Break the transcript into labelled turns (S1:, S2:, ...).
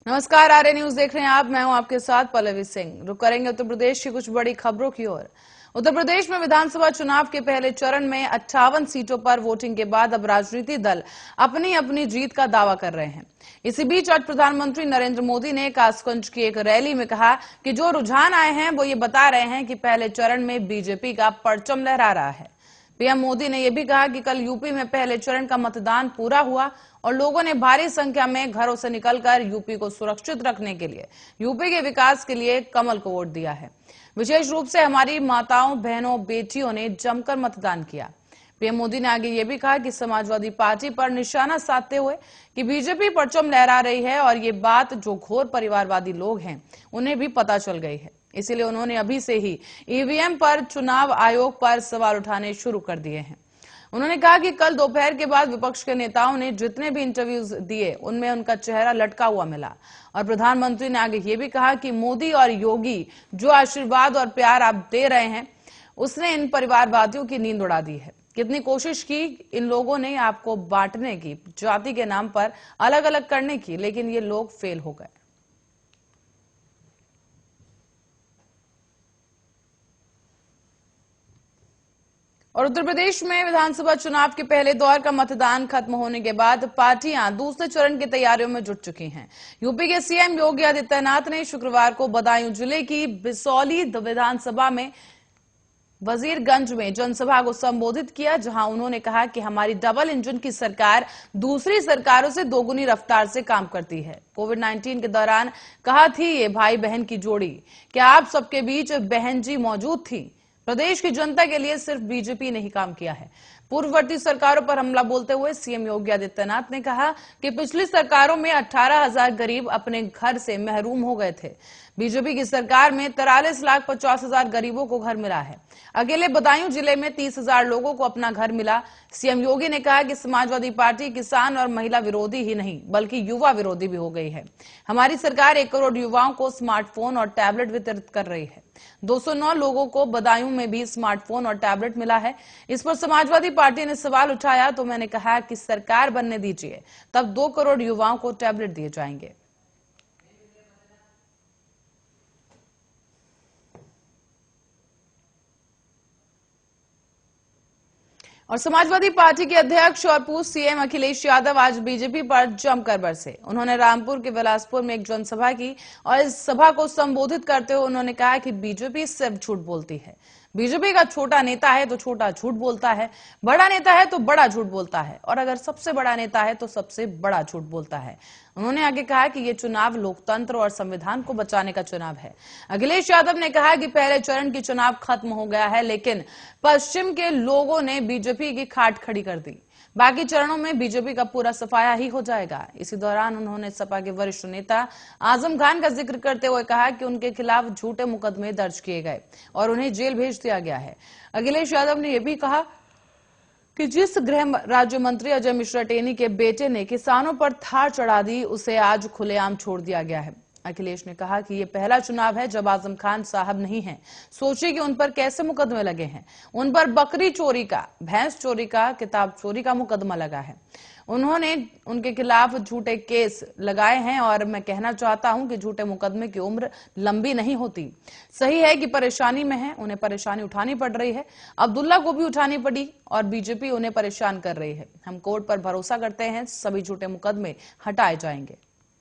S1: नमस्कार, आर्य न्यूज देख रहे हैं आप। मैं हूं आपके साथ पल्लवी सिंह। रुक करेंगे उत्तर प्रदेश की कुछ बड़ी खबरों की ओर। उत्तर प्रदेश में विधानसभा चुनाव के पहले चरण में 58 सीटों पर वोटिंग के बाद अब राजनीतिक दल अपनी अपनी जीत का दावा कर रहे हैं। इसी बीच आज प्रधानमंत्री नरेंद्र मोदी ने कासगंज की एक रैली में कहा कि जो रुझान आए हैं वो ये बता रहे हैं कि पहले चरण में बीजेपी का परचम लहरा रहा है। पीएम मोदी ने यह भी कहा कि कल यूपी में पहले चरण का मतदान पूरा हुआ और लोगों ने भारी संख्या में घरों से निकलकर यूपी को सुरक्षित रखने के लिए, यूपी के विकास के लिए कमल को वोट दिया है। विशेष रूप से हमारी माताओं, बहनों, बेटियों ने जमकर मतदान किया। पीएम मोदी ने आगे ये भी कहा कि समाजवादी पार्टी पर निशाना साधते हुए कि बीजेपी परचम लहरा रही है और ये बात जो घोर परिवारवादी लोग हैं उन्हें भी पता चल गई है। इसीलिए उन्होंने अभी से ही ईवीएम पर, चुनाव आयोग पर सवाल उठाने शुरू कर दिए हैं। उन्होंने कहा कि कल दोपहर के बाद विपक्ष के नेताओं ने जितने भी इंटरव्यूज दिए उनमें उनका चेहरा लटका हुआ मिला। और प्रधानमंत्री ने आगे ये भी कहा कि मोदी और योगी जो आशीर्वाद और प्यार आप दे रहे हैं उसने इन परिवारवादियों की नींद उड़ा दी है। कितनी कोशिश की इन लोगों ने आपको बांटने की, जाति के नाम पर अलग अलग करने की, लेकिन ये लोग फेल हो गए। और उत्तर प्रदेश में विधानसभा चुनाव के पहले दौर का मतदान खत्म होने के बाद पार्टियां दूसरे चरण की तैयारियों में जुट चुकी हैं। यूपी के सीएम योगी आदित्यनाथ ने शुक्रवार को बदायूं जिले की बिसौली विधानसभा में वजीरगंज में जनसभा को संबोधित किया, जहां उन्होंने कहा कि हमारी डबल इंजन की सरकार दूसरी सरकारों से दोगुनी रफ्तार से काम करती है। कोविड-19 के दौरान कहा थी ये भाई बहन की जोड़ी, क्या आप सबके बीच बहन जी मौजूद थी? प्रदेश की जनता के लिए सिर्फ बीजेपी ने ही काम किया है। पूर्ववर्ती सरकारों पर हमला बोलते हुए सीएम योगी आदित्यनाथ ने कहा कि पिछली सरकारों में 18,000 गरीब अपने घर से महरूम हो गए थे। बीजेपी की सरकार में 43,50,000 गरीबों को घर मिला है। अकेले बदायूं जिले में 30,000 लोगों को अपना घर मिला। सीएम योगी ने कहा कि समाजवादी पार्टी किसान और महिला विरोधी ही नहीं बल्कि युवा विरोधी भी हो गई है। हमारी सरकार 1 करोड़ युवाओं को स्मार्टफोन और टैबलेट वितरित कर रही है। 209 लोगों को बदायूं में भी स्मार्टफोन और टैबलेट मिला है। इस पर समाजवादी पार्टी ने सवाल उठाया तो मैंने कहा कि सरकार बनने दीजिए, तब 2 करोड़ युवाओं को टैबलेट दिए जाएंगे। और समाजवादी पार्टी के अध्यक्ष और पूर्व सीएम अखिलेश यादव आज बीजेपी पर जमकर बरसे। उन्होंने रामपुर के बिलासपुर में एक जनसभा की और इस सभा को संबोधित करते हुए उन्होंने कहा कि बीजेपी सिर्फ झूठ बोलती है। बीजेपी का छोटा नेता है तो छोटा झूठ बोलता है, बड़ा नेता है तो बड़ा झूठ बोलता है, और अगर सबसे बड़ा नेता है तो सबसे बड़ा झूठ बोलता है। उन्होंने आगे कहा कि ये चुनाव लोकतंत्र और संविधान को बचाने का चुनाव है। अखिलेश यादव ने कहा कि पहले चरण की चुनाव खत्म हो गया है, लेकिन पश्चिम के लोगों ने बीजेपी की खाट खड़ी कर दी। बाकी चरणों में बीजेपी का पूरा सफाया ही हो जाएगा। इसी दौरान उन्होंने सपा के वरिष्ठ नेता आजम खान का जिक्र करते हुए कहा कि उनके खिलाफ झूठे मुकदमे दर्ज किए गए और उन्हें जेल भेज दिया गया है। अखिलेश यादव ने यह भी कहा कि जिस गृह राज्य मंत्री अजय मिश्रा टेनी के बेटे ने किसानों पर थार चढ़ा दी, उसे आज खुलेआम छोड़ दिया गया है। अखिलेश ने कहा कि ये पहला चुनाव है जब आजम खान साहब नहीं हैं। सोचिए कि उन पर कैसे मुकदमे लगे हैं। उन पर बकरी चोरी का, भैंस चोरी का, किताब चोरी का मुकदमा लगा है। उन्होंने उनके खिलाफ झूठे केस लगाए हैं और मैं कहना चाहता हूं कि झूठे मुकदमे की उम्र लंबी नहीं होती। सही है कि परेशानी में है, उन्हें परेशानी उठानी पड़ रही है। अब्दुल्ला को भी उठानी पड़ी और बीजेपी उन्हें परेशान कर रही है। हम कोर्ट पर भरोसा करते हैं, सभी झूठे मुकदमे हटाए जाएंगे।